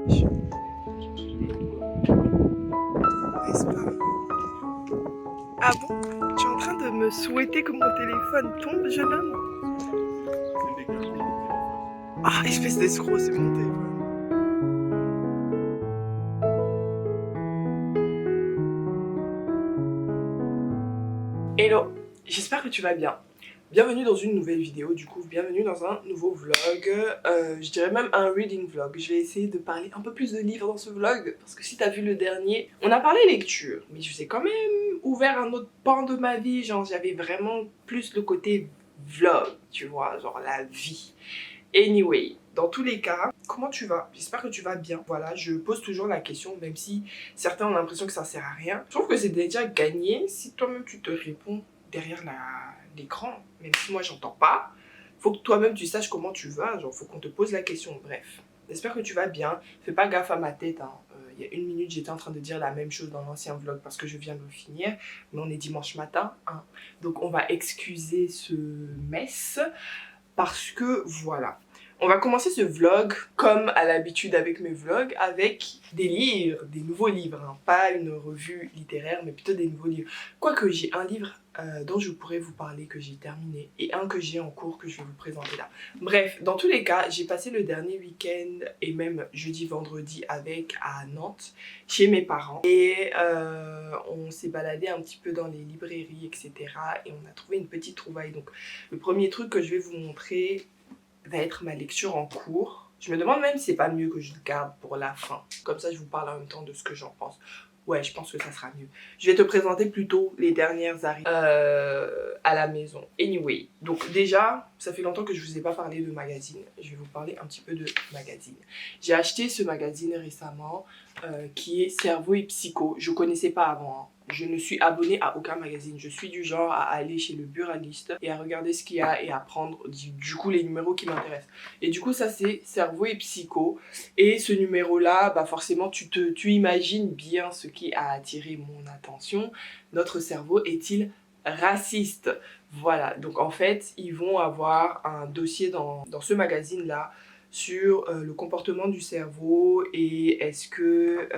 N'est-ce pas? Ah bon? Tu es en train de me souhaiter que mon téléphone tombe, jeune homme? Ah, espèce d'escroc, c'est mon téléphone. Hello, j'espère que tu vas bien. Bienvenue dans une nouvelle vidéo, du coup, bienvenue dans un nouveau vlog. Je dirais même un reading vlog. Je vais essayer de parler un peu plus de livres dans ce vlog, parce que si t'as vu le dernier, on a parlé lecture, mais je vous ai quand même ouvert un autre pan de ma vie, genre j'avais vraiment plus le côté vlog, tu vois, genre la vie. Anyway, dans tous les cas, comment tu vas? J'espère que tu vas bien. Voilà, je pose toujours la question, même si certains ont l'impression que ça sert à rien. Je trouve que c'est déjà gagné si toi-même tu te réponds derrière l'écran, même si moi j'entends pas. Faut que toi-même tu saches comment tu vas, genre faut qu'on te pose la question, bref. J'espère que tu vas bien, fais pas gaffe à ma tête, hein. Il y a une minute j'étais en train de dire la même chose dans l'ancien vlog parce que je viens de le finir, mais on est dimanche matin, hein. Donc on va excuser ce mess. Parce que voilà, on va commencer ce vlog comme à l'habitude avec mes vlogs avec des livres, des nouveaux livres, hein. Pas une revue littéraire mais plutôt des nouveaux livres. Quoique j'ai un livre dont je pourrais vous parler que j'ai terminé et un que j'ai en cours que je vais vous présenter là. Bref, dans tous les cas, j'ai passé le dernier week-end et même jeudi vendredi avec à Nantes chez mes parents et on s'est baladé un petit peu dans les librairies etc. et on a trouvé une petite trouvaille. Donc le premier truc que je vais vous montrer va être ma lecture en cours. Je me demande même si c'est pas mieux que je le garde pour la fin. Comme ça, je vous parle en même temps de ce que j'en pense. Ouais, je pense que ça sera mieux. Je vais te présenter plutôt les dernières arrivées à la maison. Anyway, donc déjà, ça fait longtemps que je vous ai pas parlé de magazine. Je vais vous parler un petit peu de magazine. J'ai acheté ce magazine récemment qui est Cerveau et Psycho. Je connaissais pas avant, hein. Je ne suis abonnée à aucun magazine. Je suis du genre à aller chez le buraliste et à regarder ce qu'il y a et à prendre du coup les numéros qui m'intéressent. Et du coup ça c'est Cerveau et Psycho. Et ce numéro là, bah forcément tu imagines bien ce qui a attiré mon attention. Notre cerveau est-il raciste? Voilà, donc en fait ils vont avoir un dossier dans ce magazine là sur le comportement du cerveau et est-ce que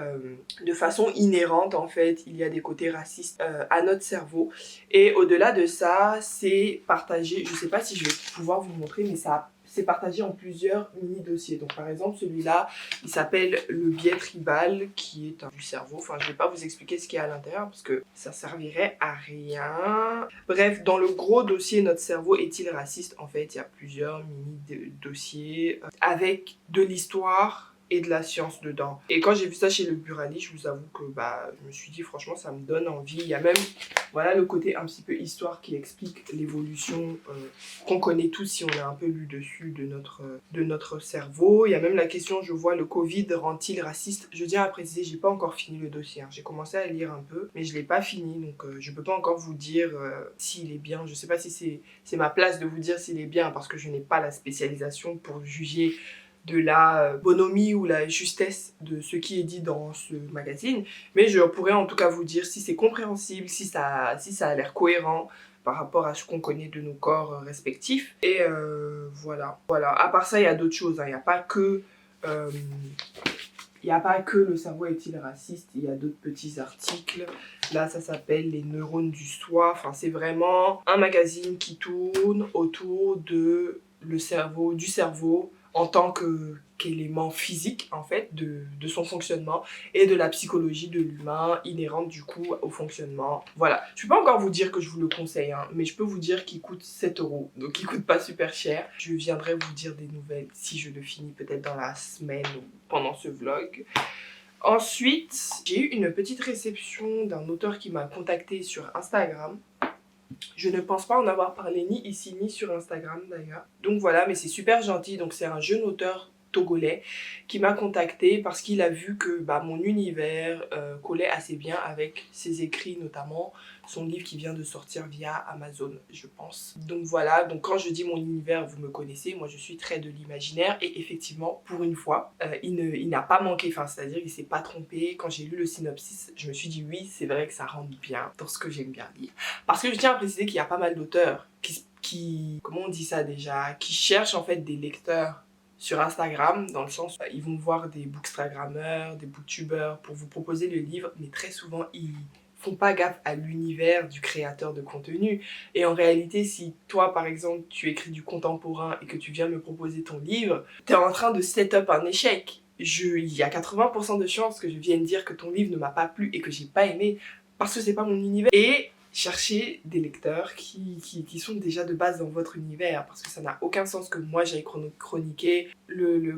de façon inhérente en fait il y a des côtés racistes à notre cerveau. Et au-delà de ça, c'est partagé, je sais pas si je vais pouvoir vous montrer mais ça c'est partagé en plusieurs mini-dossiers. Donc par exemple celui-là, il s'appelle le biais tribal qui est du cerveau. Enfin je vais pas vous expliquer ce qu'il y a à l'intérieur parce que ça servirait à rien. Bref, dans le gros dossier notre cerveau est-il raciste, en fait il y a plusieurs mini-dossiers avec de l'histoire et de la science dedans. Et quand j'ai vu ça chez le buraliste, je vous avoue que bah, je me suis dit franchement ça me donne envie. Il y a même voilà le côté un petit peu histoire qui explique l'évolution qu'on connaît tous si on a un peu lu dessus de notre cerveau. Il y a même la question, je vois, le Covid rend-il raciste? Je tiens à préciser, j'ai pas encore fini le dossier, hein. J'ai commencé à lire un peu, mais je l'ai pas fini, donc je peux pas encore vous dire s'il est bien. Je sais pas si c'est ma place de vous dire s'il est bien, parce que je n'ai pas la spécialisation pour juger de la bonhomie ou la justesse de ce qui est dit dans ce magazine, mais je pourrais en tout cas vous dire si c'est compréhensible, si ça a l'air cohérent par rapport à ce qu'on connaît de nos corps respectifs. Et voilà. À part ça, il y a d'autres choses, hein. Il n'y a pas que... il n'y a pas que le cerveau est-il raciste, il y a d'autres petits articles. Là, ça s'appelle les neurones du soi. Enfin, c'est vraiment un magazine qui tourne autour de du cerveau en tant qu'élément physique, en fait, de son fonctionnement et de la psychologie de l'humain inhérente, du coup, au fonctionnement. Voilà. Je peux pas encore vous dire que je vous le conseille, hein, mais je peux vous dire qu'il coûte 7 €, donc il coûte pas super cher. Je viendrai vous dire des nouvelles si je le finis peut-être dans la semaine ou pendant ce vlog. Ensuite, j'ai eu une petite réception d'un auteur qui m'a contacté sur Instagram. Je ne pense pas en avoir parlé ni ici ni sur Instagram d'ailleurs. Donc voilà, mais c'est super gentil. Donc c'est un jeune auteur togolais qui m'a contacté parce qu'il a vu que bah, mon univers collait assez bien avec ses écrits, notamment son livre qui vient de sortir via Amazon, je pense. Donc voilà, donc quand je dis mon univers, vous me connaissez, moi je suis très de l'imaginaire et effectivement, pour une fois, il n'a pas manqué, enfin c'est-à-dire qu'il s'est pas trompé. Quand j'ai lu le synopsis, je me suis dit oui, c'est vrai que ça rentre bien dans ce que j'aime bien lire. Parce que je tiens à préciser qu'il y a pas mal d'auteurs qui comment on dit ça déjà, qui cherchent en fait des lecteurs sur Instagram, dans le sens ils vont voir des bookstagrammeurs, des booktubeurs pour vous proposer le livre, mais très souvent ils font pas gaffe à l'univers du créateur de contenu. Et en réalité, si toi par exemple tu écris du contemporain et que tu viens me proposer ton livre, t'es en train de set up un échec. Il y a 80% de chances que je vienne dire que ton livre ne m'a pas plu et que j'ai pas aimé parce que c'est pas mon univers. Et chercher des lecteurs qui sont déjà de base dans votre univers, parce que ça n'a aucun sens que moi j'aille chroniquer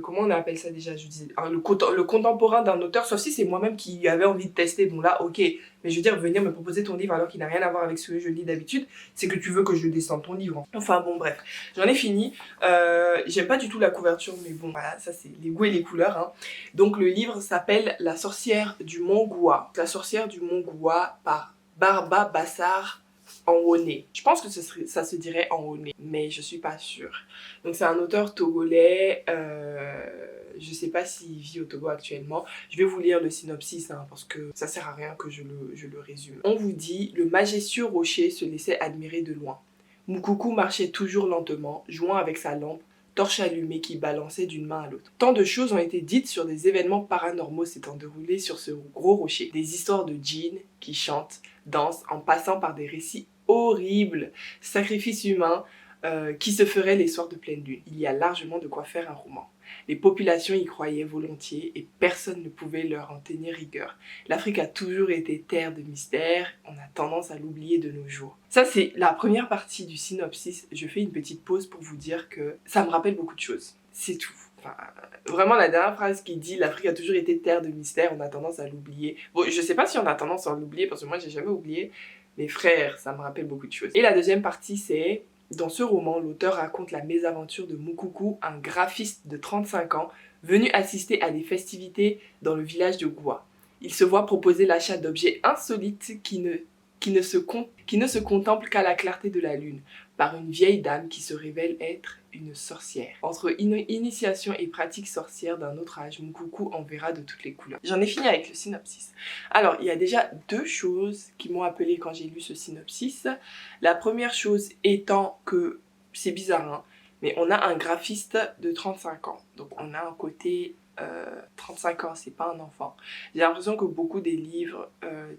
comment on appelle ça déjà, je disais, le contemporain d'un auteur, sauf si c'est moi-même qui avait envie de tester, bon là ok, mais je veux dire venir me proposer ton livre alors qu'il n'a rien à voir avec ce que je lis d'habitude, c'est que tu veux que je descende ton livre. Enfin bon bref, j'en ai fini, j'aime pas du tout la couverture, mais bon voilà, ça c'est les goûts et les couleurs, hein. Donc le livre s'appelle La sorcière du Mont Goua. La sorcière du Mont Goua par Barba Bassar Anwoné. Je pense que ça se dirait Anwoné, mais je suis pas sûre. Donc c'est un auteur togolais, je sais pas s'il vit au Togo actuellement. Je vais vous lire le synopsis hein, parce que ça sert à rien que je le résume. On vous dit, le majestueux rocher se laissait admirer de loin. Moukoukou marchait toujours lentement, jouant avec sa lampe, torche allumée qui balançait d'une main à l'autre. Tant de choses ont été dites sur des événements paranormaux s'étant déroulés sur ce gros rocher. Des histoires de djinns qui chantent, dansent, en passant par des récits horribles, sacrifices humains qui se feraient les soirs de pleine lune. Il y a largement de quoi faire un roman. Les populations y croyaient volontiers et personne ne pouvait leur en tenir rigueur. L'Afrique a toujours été terre de mystère, on a tendance à l'oublier de nos jours. Ça c'est la première partie du synopsis, je fais une petite pause pour vous dire que ça me rappelle beaucoup de choses, c'est tout. Enfin, vraiment la dernière phrase qui dit l'Afrique a toujours été terre de mystère, on a tendance à l'oublier. Bon, je sais pas si on a tendance à l'oublier parce que moi j'ai jamais oublié, mais frère, ça me rappelle beaucoup de choses. Et la deuxième partie c'est... Dans ce roman, l'auteur raconte la mésaventure de Moukoukou, un graphiste de 35 ans, venu assister à des festivités dans le village de Goua. Il se voit proposer l'achat d'objets insolites qui ne se contemplent qu'à la clarté de la lune, par une vieille dame qui se révèle être une sorcière. Entre initiation et pratique sorcière d'un autre âge, Moukoukou en verra de toutes les couleurs. J'en ai fini avec le synopsis. Alors, il y a déjà deux choses qui m'ont appelé quand j'ai lu ce synopsis. La première chose étant que, c'est bizarre, hein, mais on a un graphiste de 35 ans. Donc on a un côté... 35 ans, c'est pas un enfant. J'ai l'impression que beaucoup des livres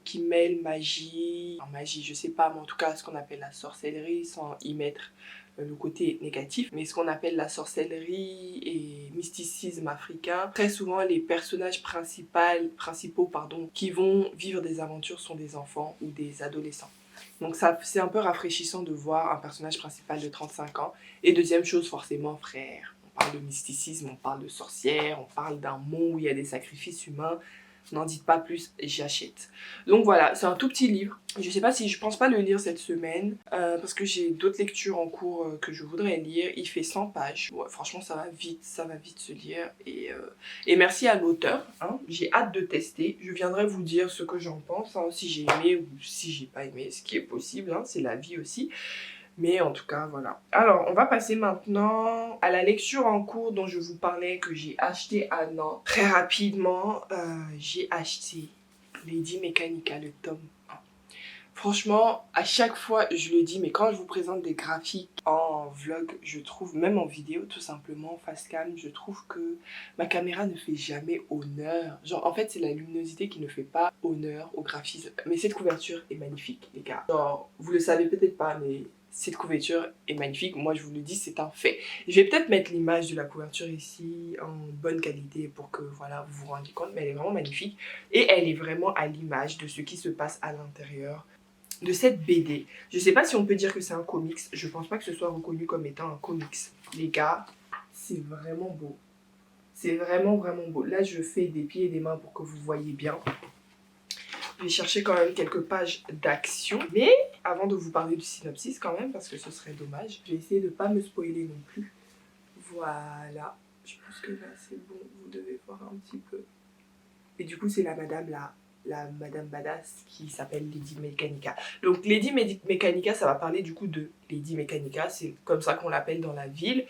qui mêlent magie, je sais pas, mais en tout cas ce qu'on appelle la sorcellerie, sans y mettre le côté négatif, mais ce qu'on appelle la sorcellerie et mysticisme africain, très souvent les personnages principaux qui vont vivre des aventures sont des enfants ou des adolescents. Donc ça c'est un peu rafraîchissant de voir un personnage principal de 35 ans. Et deuxième chose, forcément, frère, on parle de mysticisme, on parle de sorcières, on parle d'un monde où il y a des sacrifices humains. N'en dites pas plus, j'achète. Donc voilà, c'est un tout petit livre. Je sais pas si je pense pas le lire cette semaine parce que j'ai d'autres lectures en cours que je voudrais lire. Il fait 100 pages. Ouais, franchement, ça va vite se lire. Et merci à l'auteur. Hein. J'ai hâte de tester. Je viendrai vous dire ce que j'en pense, hein, si j'ai aimé ou si j'ai pas aimé, ce qui est possible. Hein, c'est la vie aussi. Mais en tout cas, voilà. Alors, on va passer maintenant à la lecture en cours dont je vous parlais, que j'ai acheté à Nantes. Très rapidement, j'ai acheté Lady Mechanika, le tome 1. Franchement, à chaque fois, je le dis, mais quand je vous présente des graphiques en vlog, je trouve, même en vidéo, tout simplement, face cam, je trouve que ma caméra ne fait jamais honneur. Genre, en fait, c'est la luminosité qui ne fait pas honneur au graphisme. Mais cette couverture est magnifique, les gars. Genre, vous le savez peut-être pas, mais... cette couverture est magnifique, moi je vous le dis, c'est un fait. Je vais peut-être mettre l'image de la couverture ici en bonne qualité pour que voilà, vous vous rendiez compte, mais elle est vraiment magnifique. Et elle est vraiment à l'image de ce qui se passe à l'intérieur de cette BD. Je sais pas si on peut dire que c'est un comics, je pense pas que ce soit reconnu comme étant un comics. Les gars, c'est vraiment beau. C'est vraiment beau. Là je fais des pieds et des mains pour que vous voyez bien. Je vais chercher quand même quelques pages d'action. Mais avant de vous parler du synopsis quand même, parce que ce serait dommage, je vais essayer de ne pas me spoiler non plus. Voilà. Je pense que là c'est bon, vous devez voir un petit peu. Et du coup c'est la madame badass qui s'appelle Lady Mechanika. Donc Lady Mechanika, ça va parler du coup de Lady Mechanika, c'est comme ça qu'on l'appelle dans la ville,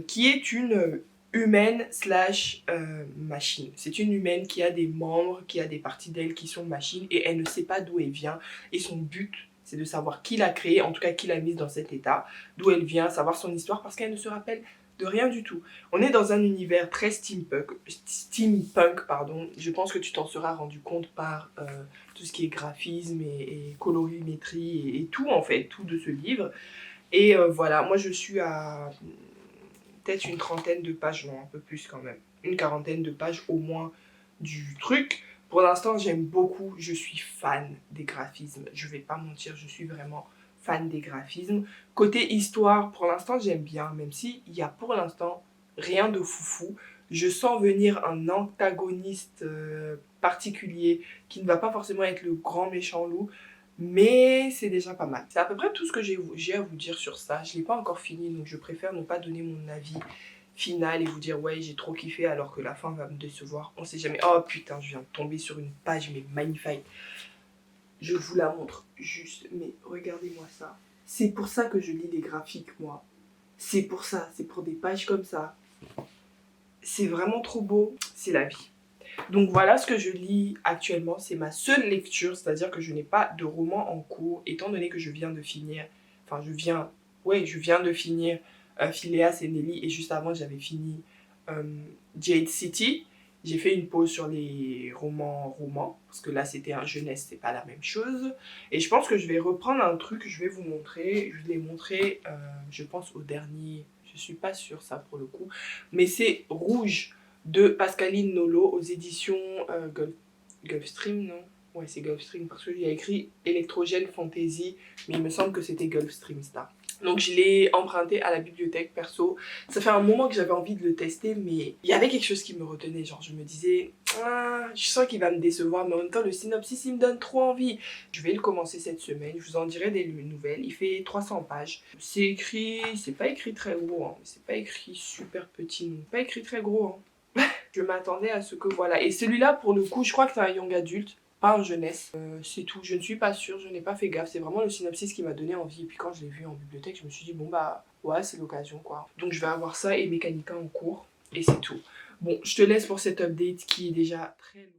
qui est une... humaine slash machine. C'est une humaine qui a des membres, qui a des parties d'elle qui sont machines et elle ne sait pas d'où elle vient. Et son but, c'est de savoir qui l'a créée, en tout cas qui l'a mise dans cet état, d'où elle vient, savoir son histoire parce qu'elle ne se rappelle de rien du tout. On est dans un univers très steampunk pardon. Je pense que tu t'en seras rendu compte par tout ce qui est graphisme et colorimétrie et tout en fait, tout de ce livre. Et voilà, moi je suis à peut-être une trentaine de pages, non un peu plus quand même, une quarantaine de pages au moins du truc. Pour l'instant j'aime beaucoup, je suis fan des graphismes, je vais pas mentir, je suis vraiment fan des graphismes. Côté histoire, pour l'instant j'aime bien, même s'il y a pour l'instant rien de foufou. Je sens venir un antagoniste particulier qui ne va pas forcément être le grand méchant loup, mais c'est déjà pas mal. C'est à peu près tout ce que j'ai à vous dire sur ça. Je l'ai pas encore fini, donc je préfère ne pas donner mon avis final et vous dire ouais j'ai trop kiffé alors que la fin va me décevoir. On sait jamais. Oh putain, je viens de tomber sur une page mais magnifique. Je vous la montre juste, mais regardez-moi ça. C'est pour ça que je lis les graphiques moi. C'est pour ça, c'est pour des pages comme ça. C'est vraiment trop beau, c'est la vie. Donc voilà ce que je lis actuellement, c'est ma seule lecture, c'est-à-dire que je n'ai pas de roman en cours, étant donné que je viens de finir, je viens de finir Phileas et Nelly, et juste avant j'avais fini Jade City. J'ai fait une pause sur les romans, parce que là c'était un jeunesse, c'est pas la même chose. Et je pense que je vais reprendre un truc que je vais vous montrer, je l'ai montré, je pense au dernier, je suis pas sûre ça pour le coup, mais c'est Rouge de Pascaline Nolo aux éditions Gulfstream, non? Ouais, c'est Gulfstream parce qu'il y a écrit Electrogène Fantasy, mais il me semble que c'était Gulfstream ça. Donc je l'ai emprunté à la bibliothèque perso. Ça fait un moment que j'avais envie de le tester, mais il y avait quelque chose qui me retenait. Genre je me disais, ah, je sens qu'il va me décevoir, mais en même temps le synopsis il me donne trop envie. Je vais le commencer cette semaine, je vous en dirai des nouvelles. Il fait 300 pages. C'est écrit, c'est pas écrit très gros, hein. C'est pas écrit super petit, non. Pas écrit très gros, hein. Je m'attendais à ce que voilà. Et celui-là, pour le coup, je crois que c'est un young adulte, pas un jeunesse. C'est tout. Je ne suis pas sûre, je n'ai pas fait gaffe. C'est vraiment le synopsis qui m'a donné envie. Et puis quand je l'ai vu en bibliothèque, je me suis dit, bon bah, ouais, c'est l'occasion quoi. Donc je vais avoir ça et Mécanica en cours. Et c'est tout. Bon, je te laisse pour cette update qui est déjà très longue.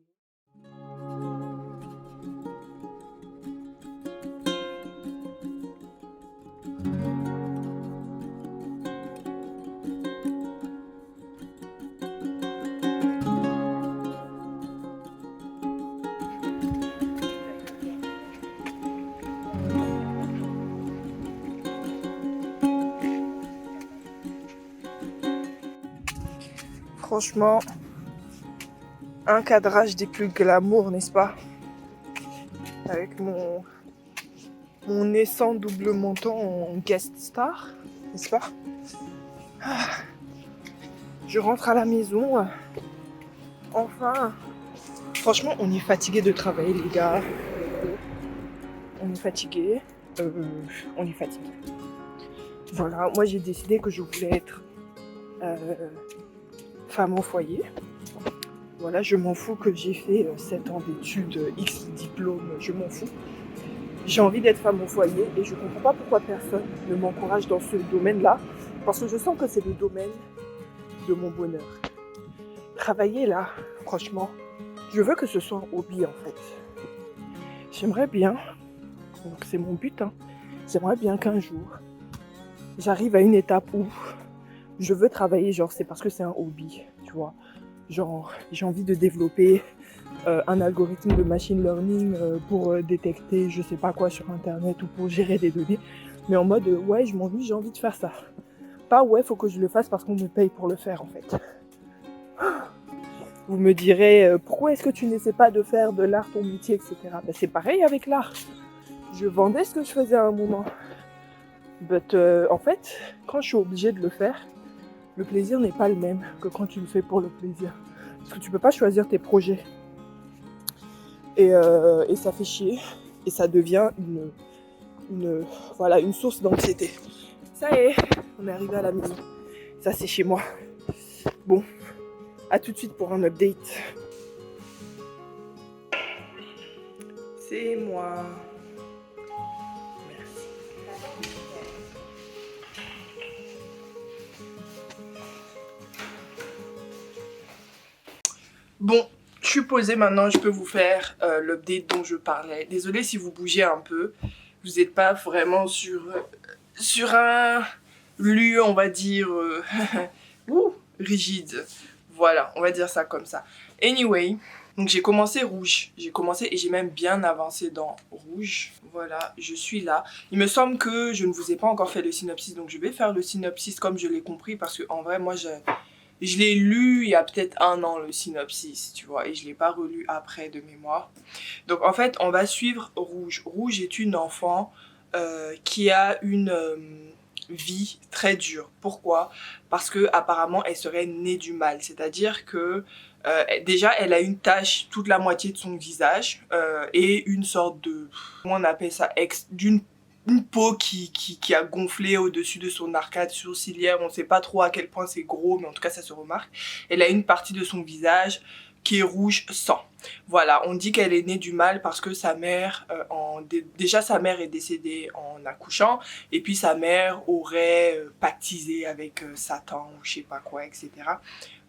Franchement, un cadrage des plus glamour, n'est-ce pas? Avec mon naissant double menton en guest star, n'est-ce pas? Je rentre à la maison, enfin. Franchement, on est fatigué de travailler, les gars. On est fatigué. On est fatigué. Voilà, moi j'ai décidé que je voulais être femme au foyer. Voilà, je m'en fous que j'ai fait 7 ans d'études, X diplômes, je m'en fous. J'ai envie d'être femme au foyer et je comprends pas pourquoi personne ne m'encourage dans ce domaine-là. Parce que je sens que c'est le domaine de mon bonheur. Travailler là, franchement, je veux que ce soit un hobby en fait. J'aimerais bien, donc c'est mon but, hein, j'aimerais bien qu'un jour, j'arrive à une étape où je veux travailler, genre c'est parce que c'est un hobby, tu vois. Genre j'ai envie de développer un algorithme de machine learning pour détecter je sais pas quoi sur internet ou pour gérer des données. Mais en mode ouais je m'ennuie, j'ai envie de faire ça. Pas ouais faut que je le fasse parce qu'on me paye pour le faire en fait. Vous me direz pourquoi est-ce que tu n'essaies pas de faire de l'art ton métier, etc. Ben, c'est pareil avec l'art. Je vendais ce que je faisais à un moment. But en fait, quand je suis obligée de le faire, le plaisir n'est pas le même que quand tu le fais pour le plaisir. Parce que tu peux pas choisir tes projets. Et ça fait chier. Et ça devient une source d'anxiété. Ça y est, on est arrivé à la maison. Ça c'est chez moi. Bon, à tout de suite pour un update. C'est moi. Merci. Bon, je suis posée maintenant, je peux vous faire l'update dont je parlais. Désolée si vous bougez un peu. Vous n'êtes pas vraiment sur un lieu, on va dire, rigide. Voilà, on va dire ça comme ça. Anyway, donc j'ai commencé rouge. J'ai commencé et j'ai même bien avancé dans rouge. Voilà, je suis là. Il me semble que je ne vous ai pas encore fait le synopsis, donc je vais faire le synopsis comme je l'ai compris parce que en vrai, moi, je l'ai lu il y a peut-être 1 an, le synopsis, tu vois, et je ne l'ai pas relu après de mémoire. Donc en fait, on va suivre Rouge. Rouge est une enfant qui a une vie très dure. Pourquoi? Parce que apparemment elle serait née du mal. C'est-à-dire que déjà elle a une tache toute la moitié de son visage et une sorte de, comment on appelle ça, d'une une peau qui a gonflé au-dessus de son arcade sourcilière. On ne sait pas trop à quel point c'est gros, mais en tout cas ça se remarque. Elle a une partie de son visage qui est rouge sang. Voilà, on dit qu'elle est née du mal parce que sa mère, déjà sa mère est décédée en accouchant, et puis sa mère aurait pactisé avec Satan ou je sais pas quoi, etc.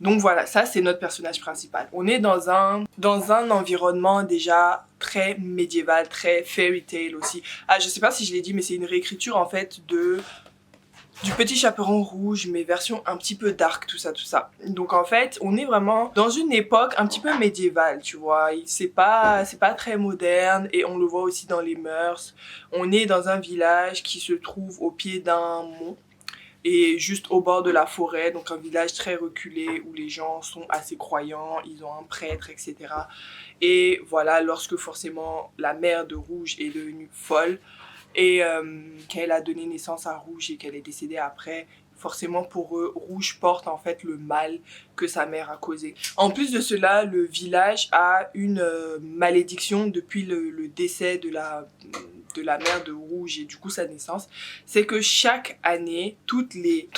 Donc voilà, ça c'est notre personnage principal. On est dans un environnement déjà très médiéval, très fairy tale aussi. Ah, je sais pas si je l'ai dit, mais c'est une réécriture en fait du Petit Chaperon Rouge, mais version un petit peu dark, tout ça, tout ça. Donc en fait, on est vraiment dans une époque un petit peu médiévale, tu vois. C'est pas très moderne et on le voit aussi dans les mœurs. On est dans un village qui se trouve au pied d'un mont et juste au bord de la forêt, donc un village très reculé où les gens sont assez croyants, ils ont un prêtre, etc. Et voilà, lorsque forcément la mère de Rouge est devenue folle, et qu'elle a donné naissance à Rouge et qu'elle est décédée après, forcément pour eux, Rouge porte en fait le mal que sa mère a causé. En plus de cela, le village a une malédiction depuis le décès de la mère de Rouge et du coup sa naissance. C'est que chaque année, toutes les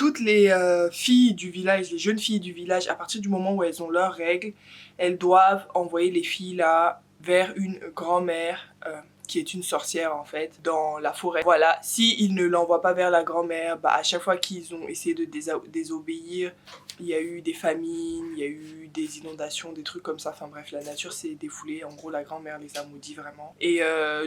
filles du village, les jeunes filles du village, à partir du moment où elles ont leurs règles, elles doivent envoyer les filles là vers une grand-mère qui est une sorcière en fait, dans la forêt. Voilà, s'ils ne l'envoient pas vers la grand-mère, bah à chaque fois qu'ils ont essayé de désobéir, il y a eu des famines, il y a eu des inondations, des trucs comme ça, enfin bref, la nature s'est défoulée, en gros la grand-mère les a maudits vraiment. Et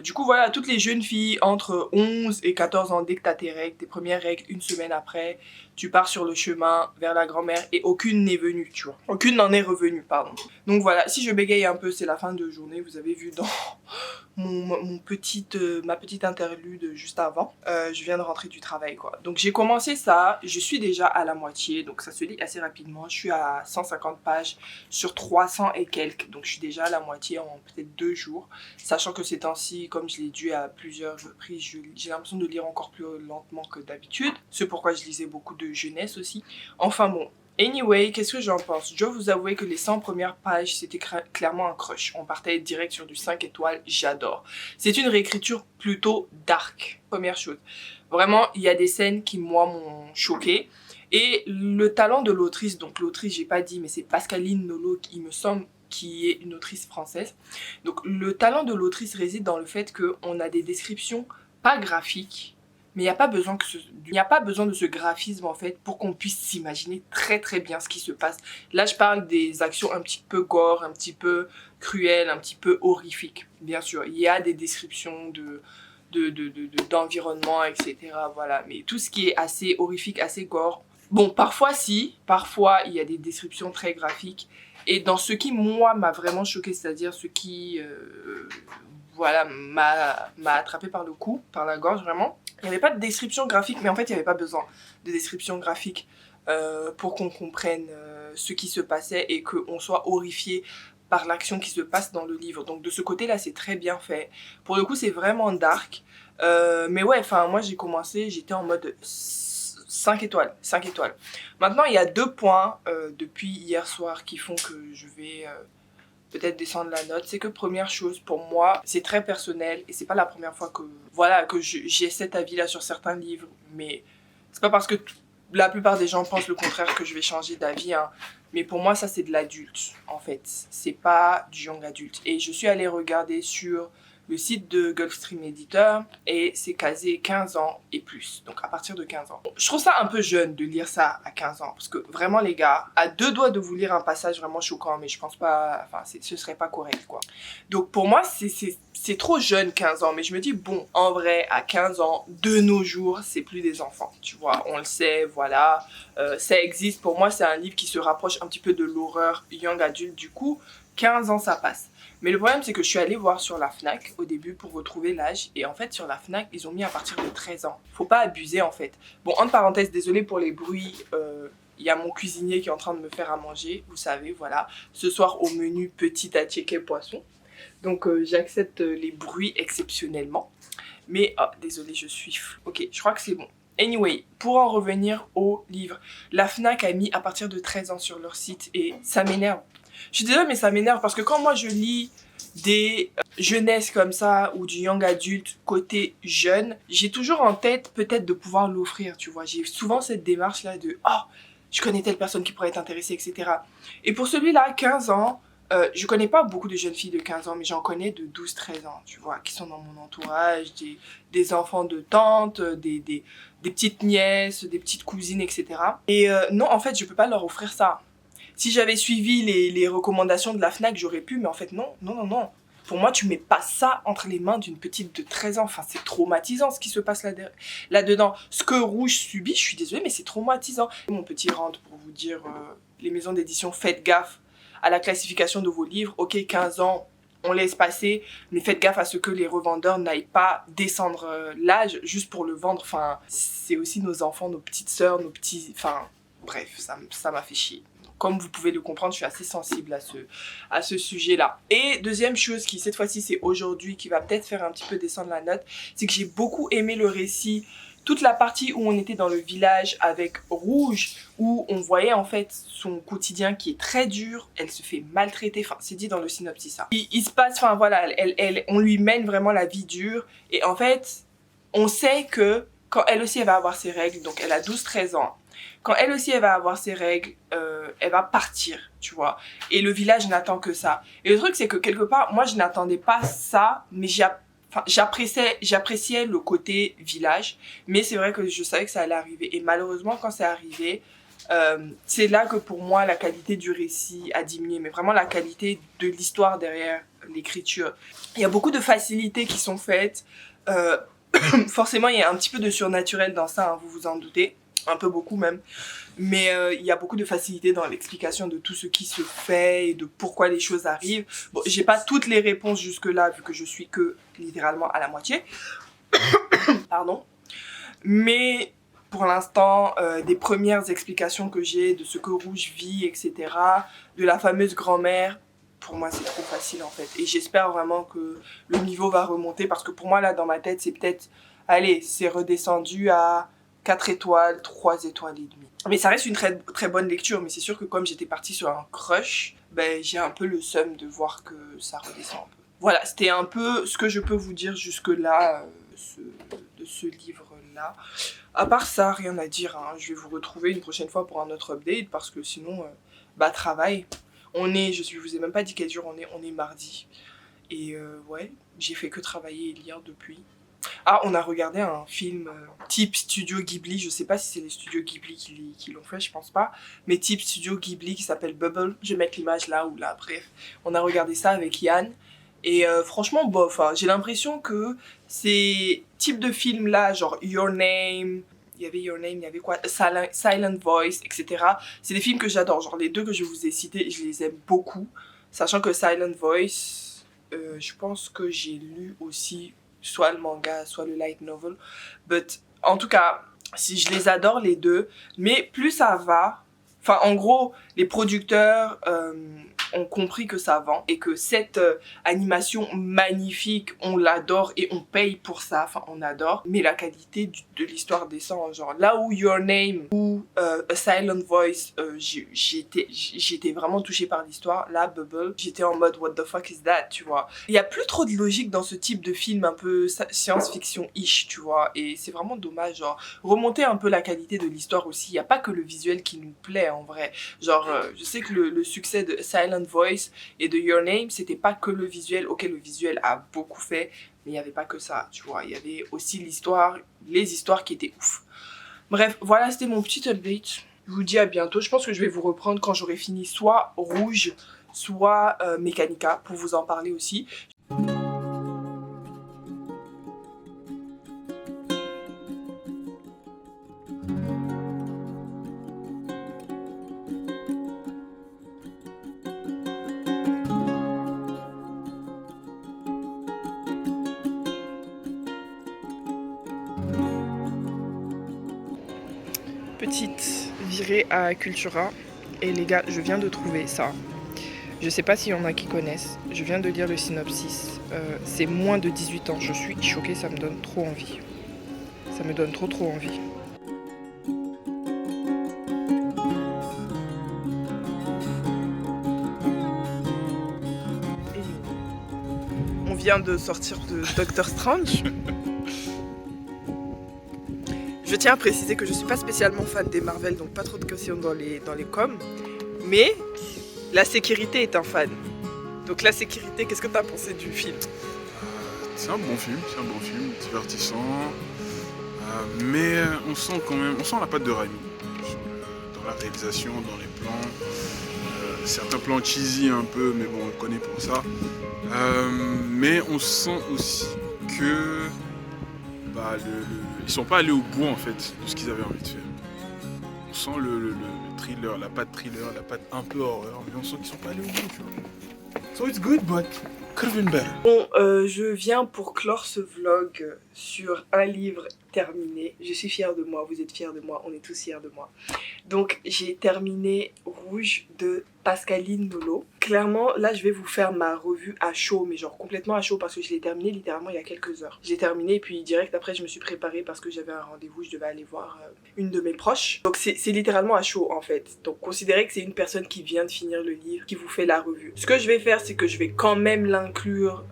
du coup voilà, toutes les jeunes filles entre 11 et 14 ans, dès que t'as tes règles, tes premières règles, une semaine après, tu pars sur le chemin vers la grand-mère et aucune n'est venue, tu vois. Aucune n'en est revenue, pardon. Donc voilà, si je bégaye un peu, c'est la fin de journée, vous avez vu dans ma petite interlude juste avant. Je viens de rentrer du travail quoi. Donc j'ai commencé ça, je suis déjà à la moitié, donc ça se lit assez rapidement. Je suis à 150 pages sur 300 et quelques, donc je suis déjà à la moitié en peut-être 2 jours. Sachant que ces temps-ci, comme je l'ai dit à plusieurs reprises, j'ai l'impression de lire encore plus lentement que d'habitude. C'est pourquoi je lisais beaucoup de jeunesse aussi. Enfin bon. Anyway, qu'est-ce que j'en pense? Je dois vous avouer que les 100 premières pages, c'était clairement un crush. On partait direct sur du 5 étoiles, j'adore. C'est une réécriture plutôt dark, première chose. Vraiment, il y a des scènes qui, moi, m'ont choquée. Et le talent de l'autrice, donc l'autrice, j'ai pas dit, mais c'est Pascaline Nolo, il me semble, qui est une autrice française. Donc le talent de l'autrice réside dans le fait qu'on a des descriptions pas graphiques, mais il n'y a pas besoin de ce graphisme en fait pour qu'on puisse s'imaginer très très bien ce qui se passe. Là je parle des actions un petit peu gore, un petit peu cruelles, un petit peu horrifiques. Bien sûr, il y a des descriptions d'environnement, etc. Voilà, mais tout ce qui est assez horrifique, assez gore. Bon, parfois si, parfois il y a des descriptions très graphiques. Et dans ce qui, moi, m'a vraiment choqué, c'est-à-dire ce qui, voilà, m'a attrapé par le cou, par la gorge, vraiment. Il n'y avait pas de description graphique, mais en fait, il n'y avait pas besoin de description graphique pour qu'on comprenne ce qui se passait et qu'on soit horrifié par l'action qui se passe dans le livre. Donc de ce côté-là, c'est très bien fait. Pour le coup, c'est vraiment dark. Mais ouais, enfin, moi, j'ai commencé, j'étais en mode 5 étoiles, 5 étoiles. Maintenant, il y a 2 points depuis hier soir qui font que je vais peut-être descendre la note. C'est que première chose, pour moi, c'est très personnel et c'est pas la première fois que, voilà, que j'ai cet avis-là sur certains livres. Mais c'est pas parce que la plupart des gens pensent le contraire que je vais changer d'avis, hein. Mais pour moi, ça, c'est de l'adulte, en fait. C'est pas du young adulte. Et je suis allée regarder sur le site de Gulfstream Editor et c'est casé 15 ans et plus, donc à partir de 15 ans. Je trouve ça un peu jeune de lire ça à 15 ans, parce que vraiment les gars, à deux doigts de vous lire un passage vraiment choquant, mais je pense pas, enfin ce serait pas correct quoi. Donc pour moi c'est trop jeune 15 ans, mais je me dis bon, en vrai à 15 ans, de nos jours, c'est plus des enfants, tu vois, on le sait, voilà, ça existe, pour moi c'est un livre qui se rapproche un petit peu de l'horreur young adulte, du coup 15 ans ça passe. Mais le problème c'est que je suis allée voir sur la Fnac au début pour retrouver l'âge et en fait sur la Fnac ils ont mis à partir de 13 ans. Faut pas abuser en fait. Bon, entre parenthèses, désolé pour les bruits, il y a mon cuisinier qui est en train de me faire à manger, vous savez, voilà. Ce soir au menu petit à checker poisson. Donc j'accepte les bruits exceptionnellement. Mais, oh, désolé, je suis... Ok, je crois que c'est bon. Anyway, pour en revenir au livre, la Fnac a mis à partir de 13 ans sur leur site et ça m'énerve. Je suis désolée mais ça m'énerve parce que quand moi je lis des jeunesses comme ça ou du young adulte côté jeune, j'ai toujours en tête peut-être de pouvoir l'offrir, tu vois. J'ai souvent cette démarche là de « Oh, je connais telle personne qui pourrait être intéressée, etc. » Et pour celui-là, 15 ans, je connais pas beaucoup de jeunes filles de 15 ans, mais j'en connais de 12-13 ans, tu vois, qui sont dans mon entourage, des enfants de tantes, des petites nièces, des petites cousines, etc. Et non, en fait, je peux pas leur offrir ça. Si j'avais suivi les recommandations de la Fnac, j'aurais pu, mais en fait, non, non, non, non. Pour moi, tu mets pas ça entre les mains d'une petite de 13 ans. Enfin, c'est traumatisant ce qui se passe là-dedans. Ce que Rouge subit, je suis désolée, mais c'est traumatisant. Mon petit rant pour vous dire, les maisons d'édition, faites gaffe à la classification de vos livres. Ok, 15 ans, on laisse passer, mais faites gaffe à ce que les revendeurs n'aillent pas descendre l'âge juste pour le vendre. Enfin, c'est aussi nos enfants, nos petites sœurs, nos petits... Enfin, bref, ça m'a fait chier. Comme vous pouvez le comprendre, je suis assez sensible à ce sujet-là. Et deuxième chose qui, cette fois-ci, c'est aujourd'hui, qui va peut-être faire un petit peu descendre la note, c'est que j'ai beaucoup aimé le récit. Toute la partie où on était dans le village avec Rouge, où on voyait en fait son quotidien qui est très dur, elle se fait maltraiter, enfin c'est dit dans le synopsis ça. Il se passe, enfin voilà, on lui mène vraiment la vie dure, et en fait, on sait que quand elle aussi elle va avoir ses règles, donc elle a 12-13 ans, quand elle aussi elle va avoir ses règles, elle va partir, tu vois. Et le village n'attend que ça. Et le truc c'est que quelque part, moi je n'attendais pas ça, mais j'appréciais le côté village, mais c'est vrai que je savais que ça allait arriver. Et malheureusement quand c'est arrivé, c'est là que pour moi la qualité du récit a diminué, mais vraiment la qualité de l'histoire derrière l'écriture. Il y a beaucoup de facilités qui sont faites, forcément il y a un petit peu de surnaturel dans ça, hein, vous vous en doutez. Un peu beaucoup même, mais il y a beaucoup de facilité dans l'explication de tout ce qui se fait et de pourquoi les choses arrivent. Bon, j'ai pas toutes les réponses jusque là vu que je suis que littéralement à la moitié, pardon, mais pour l'instant des premières explications que j'ai de ce que Rouge vit, etc., de la fameuse grand-mère, pour moi c'est trop facile en fait, et j'espère vraiment que le niveau va remonter parce que pour moi là dans ma tête c'est peut-être, allez, c'est redescendu à 4 étoiles, 3 étoiles et demie. Mais ça reste une très, très bonne lecture, mais c'est sûr que comme j'étais partie sur un crush, ben, j'ai un peu le seum de voir que ça redescend un peu. Voilà, c'était un peu ce que je peux vous dire jusque-là de ce livre-là. À part ça, rien à dire, hein. Je vais vous retrouver une prochaine fois pour un autre update, parce que sinon, bah travail. Je vous ai même pas dit quel jour on est mardi. Et ouais, j'ai fait que travailler et lire depuis. Ah, on a regardé un film type Studio Ghibli, je sais pas si c'est les studios Ghibli qui l'ont fait, je pense pas, mais type Studio Ghibli qui s'appelle Bubble, je vais mettre l'image là ou là, bref. On a regardé ça avec Yann, et franchement, bof, hein, j'ai l'impression que ces types de films là, genre Your Name, il y avait Your Name, il y avait quoi, Silent Voice, etc. C'est des films que j'adore, genre les deux que je vous ai cités, je les aime beaucoup, sachant que Silent Voice, je pense que j'ai lu aussi soit le manga, soit le light novel. But, en tout cas, si je les adore les deux, mais plus ça va, enfin en gros, les producteurs ont compris que ça vend et que cette animation magnifique, on l'adore et on paye pour ça, enfin on adore, mais la qualité de l'histoire descend, genre là où Your Name ou A Silent Voice, j'étais vraiment touchée par l'histoire, là Bubble, j'étais en mode what the fuck is that, tu vois. Il y a plus trop de logique dans ce type de film un peu science-fiction-ish, tu vois, et c'est vraiment dommage, genre remonter un peu la qualité de l'histoire aussi, il n'y a pas que le visuel qui nous plaît en vrai, genre je sais que le succès de Silent Second Voice et de Your Name, c'était pas que le visuel. Ok, le visuel a beaucoup fait, mais il n'y avait pas que ça, tu vois. Il y avait aussi l'histoire, les histoires qui étaient ouf. Bref, voilà, c'était mon petit update. Je vous dis à bientôt. Je pense que je vais vous reprendre quand j'aurai fini soit Rouge, soit Mechanica, pour vous en parler aussi. Petite virée à Cultura. Et les gars, je viens de trouver ça. Je sais pas s'il y en a qui connaissent. Je viens de lire le synopsis. C'est moins de 18 ans. Je suis choquée, ça me donne trop envie. Ça me donne trop envie. On vient de sortir de Doctor Strange. Je tiens à préciser que je suis pas spécialement fan des Marvel, donc pas trop de questions dans les coms. Mais la sécurité est un fan. Donc la sécurité, qu'est-ce que tu as pensé du film? C'est un bon film, divertissant. Mais on sent quand même, on sent la patte de Raimi. Dans la réalisation, dans les plans. Certains plans cheesy un peu, mais bon, on le connaît pour ça. Mais on sent aussi que ils sont pas allés au bout en fait de ce qu'ils avaient envie de faire. On sent le thriller, la patte thriller, la patte un peu horreur, mais on sent qu'ils sont pas allés au bout, tu vois. So it's good, but could have been better. Bon, je viens pour clore ce vlog sur un livre terminé. Je suis fière de moi, vous êtes fiers de moi, on est tous fiers de moi. Donc j'ai terminé Rouge de Pascaline Nolo. Clairement, là je vais vous faire ma revue à chaud, mais genre complètement à chaud parce que je l'ai terminé littéralement il y a quelques heures. J'ai terminé et puis direct après je me suis préparée parce que j'avais un rendez-vous, je devais aller voir une de mes proches. Donc c'est littéralement à chaud en fait. Donc considérez que c'est une personne qui vient de finir le livre, qui vous fait la revue. Ce que je vais faire, c'est que je vais quand même l'inclure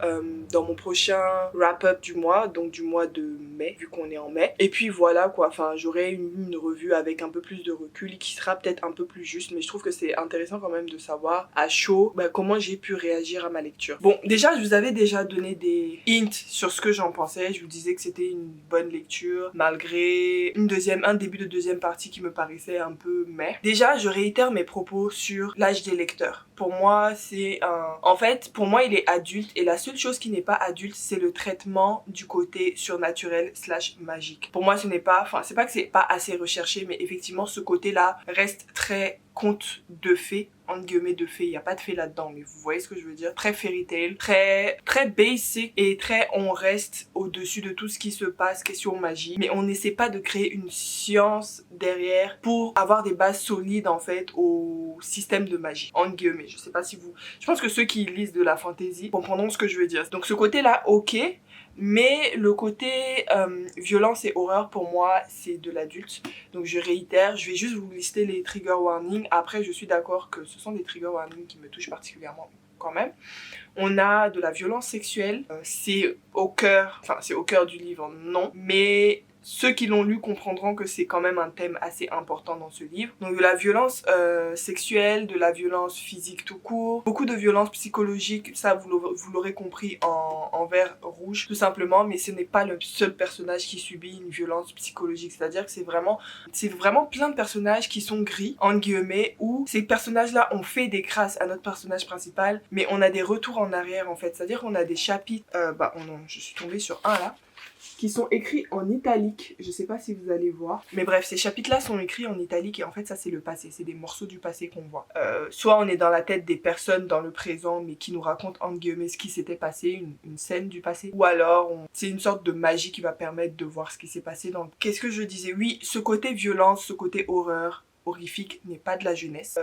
dans mon prochain wrap-up du mois, donc du mois de mai, vu qu'on est en mai. Et puis voilà quoi, enfin j'aurai une revue avec un peu plus de recul qui sera peut-être un peu plus juste, mais je trouve que c'est intéressant quand même de savoir à chaud comment j'ai pu réagir à ma lecture. Bon, déjà je vous avais déjà donné des hints sur ce que j'en pensais. Je vous disais que c'était une bonne lecture malgré un début de deuxième partie qui me paraissait un peu meh. Déjà je réitère mes propos sur l'âge des lecteurs. Pour moi c'est en fait pour moi il est adulte et la seule chose qui n'est pas adulte c'est le traitement du côté surnaturel / magique. Pour moi ce n'est pas, enfin c'est pas que c'est pas assez recherché, mais effectivement ce côté là reste très conte de fées, entre guillemets de fées, il n'y a pas de fées là-dedans, mais vous voyez ce que je veux dire, très fairy tale, très basic et très on reste au-dessus de tout ce qui se passe, question magie, mais on n'essaie pas de créer une science derrière pour avoir des bases solides en fait au système de magie, entre guillemets. Je sais pas si vous, je pense que ceux qui lisent de la fantasy comprendront ce que je veux dire. Donc ce côté là, ok. Mais le côté violence et horreur pour moi c'est de l'adulte. Donc je réitère, je vais juste vous lister les trigger warnings. Après je suis d'accord que ce sont des trigger warnings qui me touchent particulièrement quand même. On a de la violence sexuelle, c'est au cœur du livre, non. Mais ceux qui l'ont lu comprendront que c'est quand même un thème assez important dans ce livre. Donc de la violence sexuelle, de la violence physique tout court, beaucoup de violence psychologique, ça vous l'aurez compris envers Rouge tout simplement, mais ce n'est pas le seul personnage qui subit une violence psychologique, c'est-à-dire que c'est vraiment plein de personnages qui sont gris, entre guillemets, où ces personnages-là ont fait des crasses à notre personnage principal, mais on a des retours en arrière en fait, c'est-à-dire qu'on a des chapitres, je suis tombée sur un là, qui sont écrits en italique, je sais pas si vous allez voir, mais bref ces chapitres là sont écrits en italique et en fait ça c'est le passé, c'est des morceaux du passé qu'on voit. Soit on est dans la tête des personnes dans le présent mais qui nous racontent entre guillemets ce qui s'était passé, une scène du passé, ou alors c'est une sorte de magie qui va permettre de voir ce qui s'est passé. Donc qu'est-ce que je disais, oui, ce côté violence, ce côté horreur, horrifique n'est pas de la jeunesse.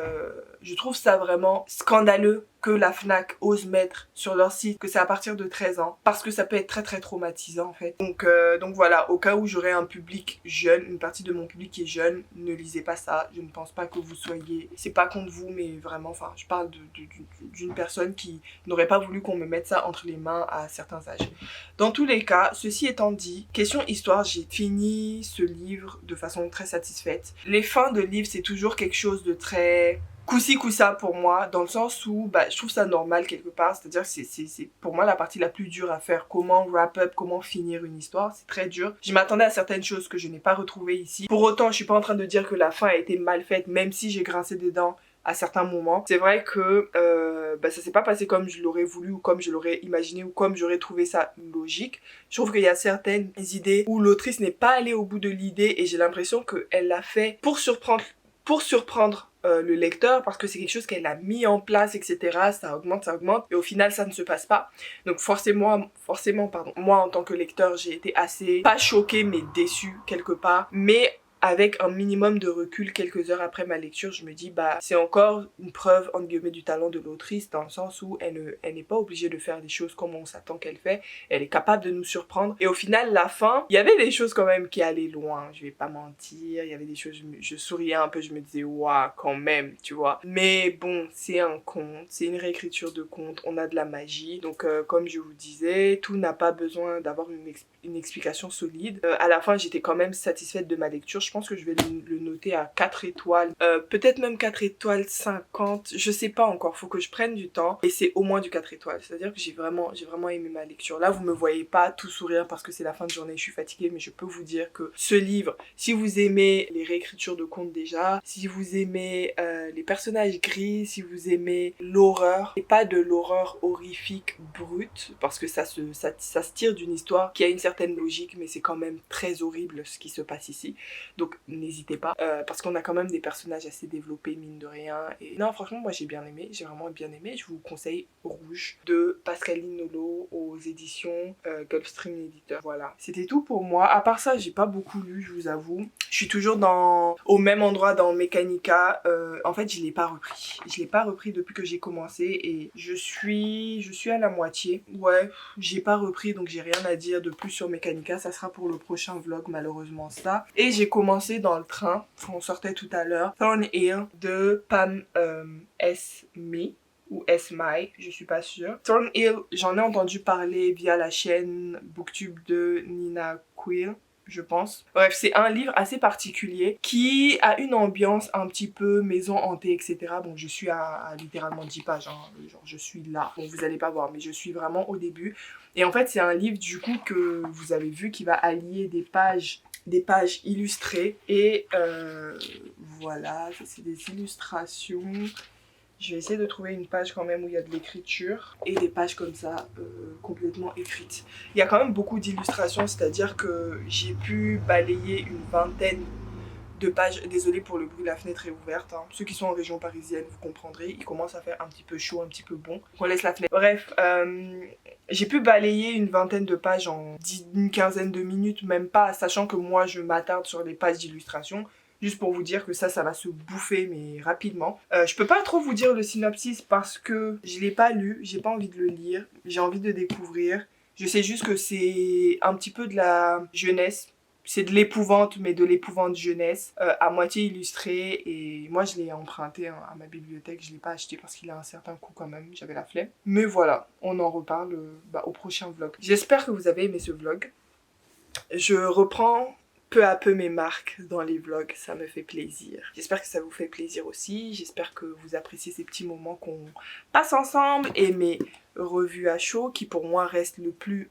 Je trouve ça vraiment scandaleux que la Fnac ose mettre sur leur site que c'est à partir de 13 ans parce que ça peut être très traumatisant en fait. Donc voilà, au cas où j'aurais un public jeune, une partie de mon public qui est jeune, ne lisez pas ça. Je ne pense pas que vous soyez, c'est pas contre vous, mais vraiment, enfin je parle d'une personne qui n'aurait pas voulu qu'on me mette ça entre les mains à certains âges. Dans tous les cas, ceci étant dit, question histoire, j'ai fini ce livre de façon très satisfaite. Les fins de livre c'est toujours quelque chose de très coup-ci, coup-ça pour moi, dans le sens où je trouve ça normal quelque part, c'est-à-dire que c'est pour moi la partie la plus dure à faire, comment wrap up, comment finir une histoire, c'est très dur. Je m'attendais à certaines choses que je n'ai pas retrouvées ici. Pour autant, je suis pas en train de dire que la fin a été mal faite, même si j'ai grincé des dents à certains moments. C'est vrai que ça s'est pas passé comme je l'aurais voulu ou comme je l'aurais imaginé ou comme j'aurais trouvé ça logique. Je trouve qu'il y a certaines idées où l'autrice n'est pas allée au bout de l'idée et j'ai l'impression qu'elle l'a fait pour surprendre le lecteur parce que c'est quelque chose qu'elle a mis en place, etc. Ça augmente et au final ça ne se passe pas. Donc forcément, moi en tant que lecteur j'ai été assez, pas choquée mais déçue quelque part. Mais avec un minimum de recul, quelques heures après ma lecture, je me dis c'est encore une preuve entre guillemets du talent de l'autrice dans le sens où elle n'est pas obligée de faire des choses comme on s'attend qu'elle fait. Elle est capable de nous surprendre. Et au final, la fin, il y avait des choses quand même qui allaient loin. Je vais pas mentir. Il y avait des choses, je souriais un peu, je me disais waouh quand même, tu vois. Mais bon, c'est un conte, c'est une réécriture de conte. On a de la magie. Donc comme je vous disais, tout n'a pas besoin d'avoir une explication solide. À la fin, j'étais quand même satisfaite de ma lecture. Je pense que je vais le noter à 4 étoiles. Peut-être même 4 étoiles 50. Je sais pas encore. Faut que je prenne du temps. Et c'est au moins du 4 étoiles. C'est-à-dire que j'ai vraiment aimé ma lecture. Là, vous me voyez pas tout sourire parce que c'est la fin de journée. Je suis fatiguée. Mais je peux vous dire que ce livre, si vous aimez les réécritures de contes déjà, si vous aimez les personnages gris, si vous aimez l'horreur, et pas de l'horreur horrifique brute, parce que ça se tire d'une histoire qui a une certaine logique, mais c'est quand même très horrible ce qui se passe ici. Donc n'hésitez pas, parce qu'on a quand même des personnages assez développés, mine de rien. Et non, franchement, moi j'ai bien aimé, j'ai vraiment bien aimé. Je vous conseille Rouge de Pascaline Nolo aux éditions Gulfstream Editor. Voilà, c'était tout pour moi. À part ça, j'ai pas beaucoup lu, je vous avoue. Je suis toujours au même endroit dans Mechanica. En fait, je l'ai pas repris. Je l'ai pas repris depuis que j'ai commencé et je suis à la moitié. Ouais, j'ai pas repris donc j'ai rien à dire de plus sur Mechanica. Ça sera pour le prochain vlog, malheureusement ça. Et j'ai commencé dans le train, on sortait tout à l'heure, Thornhill de Pam Esme ou Esmai, je suis pas sûre. Thornhill, j'en ai entendu parler via la chaîne Booktube de Nina Quill, je pense. Bref, c'est un livre assez particulier qui a une ambiance un petit peu maison hantée, etc. Bon, je suis à littéralement 10 pages, hein. Genre je suis là. Bon, vous allez pas voir, mais je suis vraiment au début. Et en fait, c'est un livre du coup que vous avez vu qui va allier des pages illustrées et voilà, c'est des illustrations. Je vais essayer de trouver une page quand même où il y a de l'écriture et des pages comme ça complètement écrites. Il y a quand même beaucoup d'illustrations, c'est-à-dire que j'ai pu balayer une vingtaine de pages. Désolée pour le bruit, la fenêtre est ouverte. Hein. Ceux qui sont en région parisienne, vous comprendrez, il commence à faire un petit peu chaud, un petit peu bon. On laisse la fenêtre. Bref, j'ai pu balayer une vingtaine de pages en une quinzaine de minutes, même pas, sachant que moi je m'attarde sur les pages d'illustration. Juste pour vous dire que ça va se bouffer, mais rapidement. Je peux pas trop vous dire le synopsis parce que je l'ai pas lu, j'ai pas envie de le lire, j'ai envie de découvrir. Je sais juste que c'est un petit peu de la jeunesse. C'est de l'épouvante, mais de l'épouvante jeunesse, à moitié illustrée. Et moi, je l'ai emprunté à ma bibliothèque. Je l'ai pas acheté parce qu'il a un certain coût quand même. J'avais la flemme. Mais voilà, on en reparle au prochain vlog. J'espère que vous avez aimé ce vlog. Je reprends peu à peu mes marques dans les vlogs, ça me fait plaisir. J'espère que ça vous fait plaisir aussi, j'espère que vous appréciez ces petits moments qu'on passe ensemble et mes revues à chaud qui pour moi restent le plus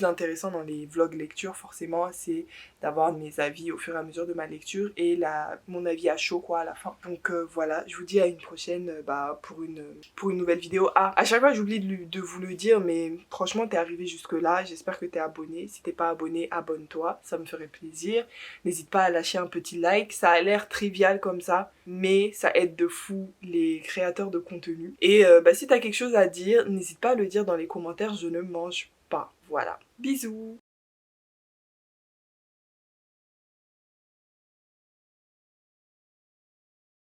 intéressant dans les vlogs lecture forcément, c'est d'avoir mes avis au fur et à mesure de ma lecture et mon avis à chaud quoi à la fin. Donc voilà, je vous dis à une prochaine pour une nouvelle vidéo. Ah, à chaque fois j'oublie de vous le dire mais franchement t'es arrivé jusque là, j'espère que t'es abonné. Si t'es pas abonné, abonne-toi, ça me ferait plaisir. N'hésite pas à lâcher un petit like, ça a l'air trivial comme ça mais ça aide de fou les créateurs de contenu. Et si t'as quelque chose à dire, n'hésite pas à le dire dans les commentaires, je ne mange pas. Voilà, bisous.